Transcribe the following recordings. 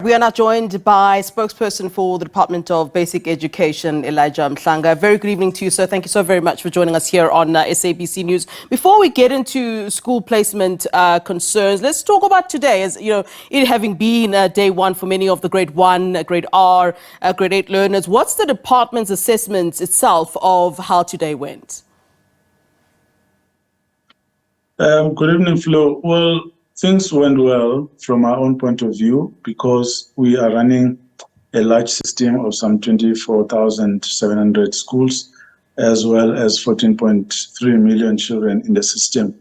We are now joined by spokesperson for the Department of Basic Education, Elijah Mhlanga. Very good evening to you, sir. Thank you so very much for joining us here on SABC News. Before we get into school placement concerns, let's talk about today. As you know, it having been day one for many of the grade 1, grade R, grade 8 learners, what's the department's assessment itself of how today went? Good evening, Flo. Well, things went well from our own point of view because we are running a large system of some 24,700 schools, as well as 14.3 million children in the system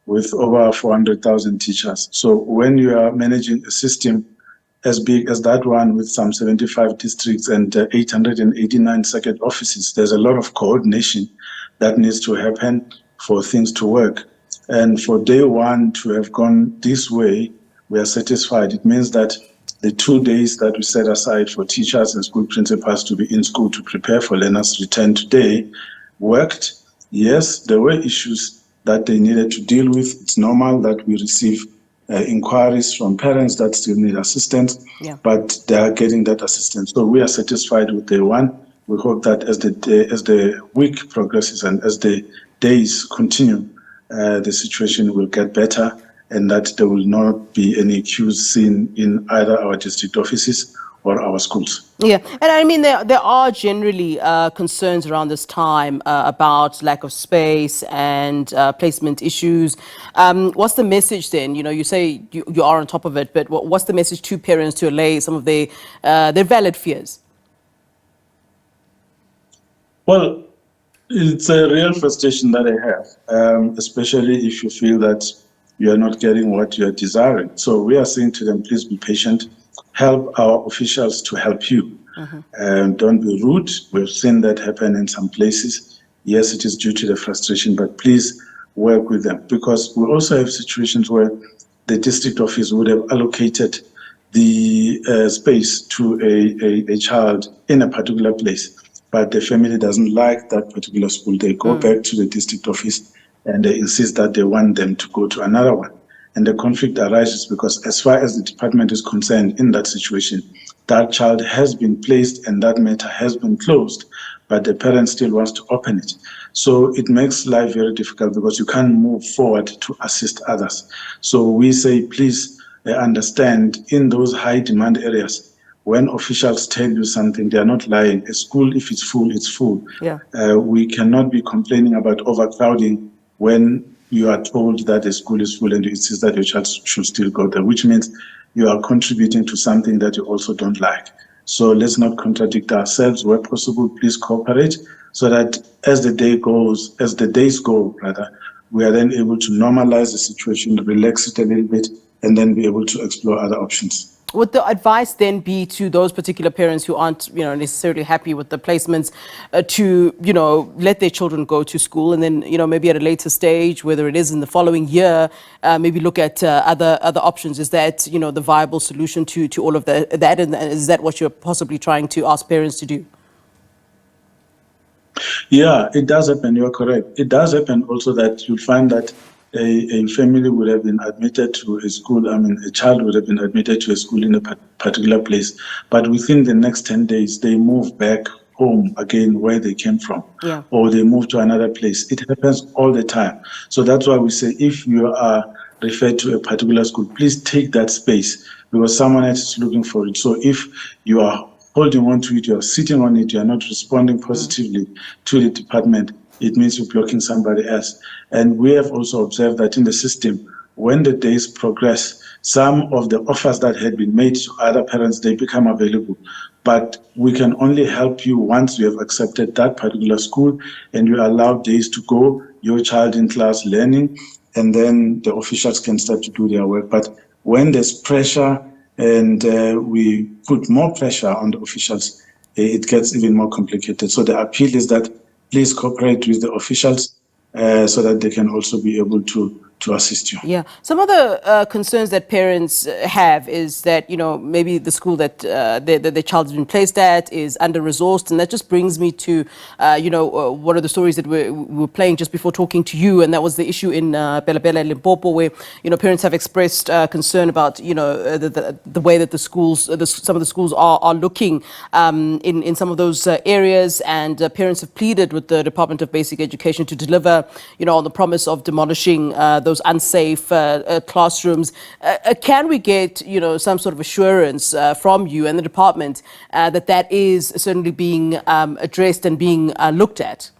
with over 400,000 teachers. So when you are managing a system as big as that one with some 75 districts and 889 circuit offices, there's a lot of coordination that needs to happen for things to work. And for day one to have gone this way, we are satisfied. It means that the 2 days that we set aside for teachers and school principals to be in school to prepare for learners' return today worked. Yes, there were issues that they needed to deal with. It's normal that we receive inquiries from parents that still need assistance, but they are getting that assistance. So we are satisfied with day one. We hope that as the week progresses and as the days continue, the situation will get better and that there will not be any queues seen in either our district offices or our schools. Yeah, and I mean, there are generally concerns around this time about lack of space and placement issues. What's the message then? You know, you say you are on top of it, but what's the message to parents to allay some of their valid fears? Well, it's a real frustration that I have, especially if you feel that you are not getting what you are desiring. So we are saying to them, please be patient, help our officials to help you. Don't be rude. We've seen that happen in some places. Yes, it is due to the frustration, but please work with them, because we also have situations where the district office would have allocated the space to a child in a particular place, but the family doesn't like that particular school. They go back to the district office and they insist that they want them to go to another one. And the conflict arises because as far as the department is concerned in that situation, that child has been placed and that matter has been closed, but the parent still wants to open it. So it makes life very difficult because you can't move forward to assist others. So we say, please understand, in those high demand areas, when officials tell you something, they are not lying. A school, if it's full, it's full. Yeah. We cannot be complaining about overcrowding when you are told that a school is full and you insist that your child should still go there, which means you are contributing to something that you also don't like. So let's not contradict ourselves. Where possible, please cooperate so that as the days go, we are then able to normalize the situation, relax it a little bit, and then be able to explore other options. Would the advice then be to those particular parents who aren't, necessarily happy with the placements, to, let their children go to school and then, maybe at a later stage, whether it is in the following year, maybe look at other options? Is that, the viable solution to all of that? And is that what you're possibly trying to ask parents to do? Yeah, it does happen. You're correct. It does happen also that you find that a family would have been admitted to a school, a child would have been admitted to a school in a particular place, but within the next 10 days, they move back home again where they came from, or they move to another place. It happens all the time. So that's why we say, if you are referred to a particular school, please take that space because someone else is looking for it. So if you are holding on to it, you are sitting on it, you are not responding positively to the department, it means you're blocking somebody else. And we have also observed that in the system, when the days progress, some of the offers that had been made to other parents, they become available. But we can only help you once you have accepted that particular school and you allow days to go, your child in class learning, and then the officials can start to do their work. But when there's pressure and we put more pressure on the officials, it gets even more complicated. So the appeal is that please cooperate with the officials so that they can also be able to assist you. Yeah. Some of the concerns that parents have is that, maybe the school that their child has been placed at is under-resourced. And that just brings me to, one of the stories that we were playing just before talking to you. And that was the issue in Bela and Limpopo, where, parents have expressed concern about, the way that the schools, some of the schools are looking in some of those areas. And parents have pleaded with the Department of Basic Education to deliver, on the promise of demolishing those unsafe classrooms. Can we get, some sort of assurance from you and the department that is certainly being addressed and being looked at?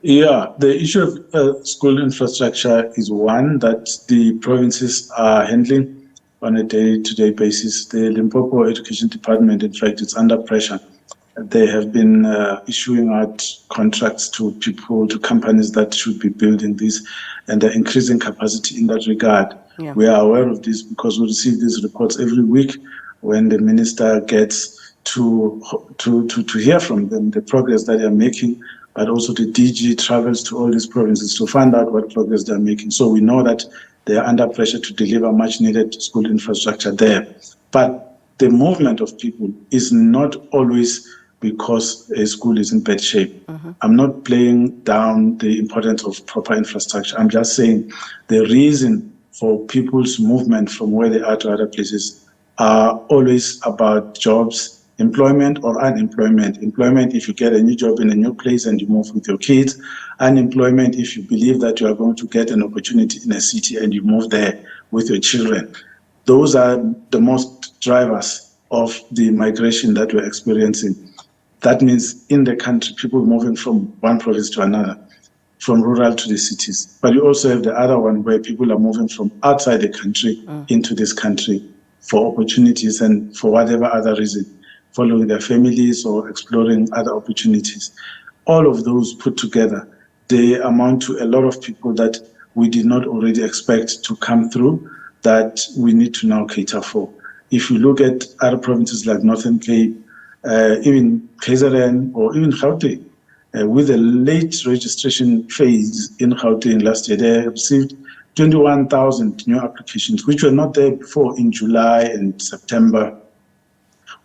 Yeah, the issue of school infrastructure is one that the provinces are handling on a day-to-day basis. The Limpopo Education Department, in fact, it's under pressure. They have been issuing out contracts to people, to companies that should be building this, and they're increasing capacity in that regard. Yeah. We are aware of this because we receive these reports every week when the minister gets to hear from them the progress that they're making, but also the DG travels to all these provinces to find out what progress they're making. So we know that they are under pressure to deliver much needed school infrastructure there. But the movement of people is not always because a school is in bad shape. Mm-hmm. I'm not playing down the importance of proper infrastructure. I'm just saying the reason for people's movement from where they are to other places are always about jobs, employment or unemployment. Employment if you get a new job in a new place and you move with your kids. Unemployment if you believe that you are going to get an opportunity in a city and you move there with your children. Those are the most drivers of the migration that we're experiencing. That means in the country, people moving from one province to another, from rural to the cities. But you also have the other one where people are moving from outside the country into this country for opportunities and for whatever other reason, following their families or exploring other opportunities. All of those put together, they amount to a lot of people that we did not already expect to come through that we need to now cater for. If you look at other provinces like Northern Cape, even KZN or even Gauteng, with the late registration phase in Gauteng last year, they received 21,000 new applications, which were not there before in July and September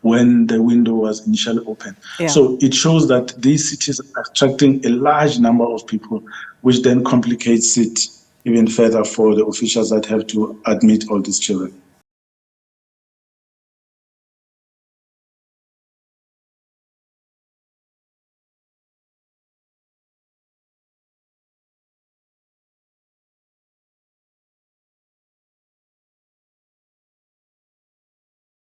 when the window was initially open. Yeah. So it shows that these cities are attracting a large number of people, which then complicates it even further for the officials that have to admit all these children.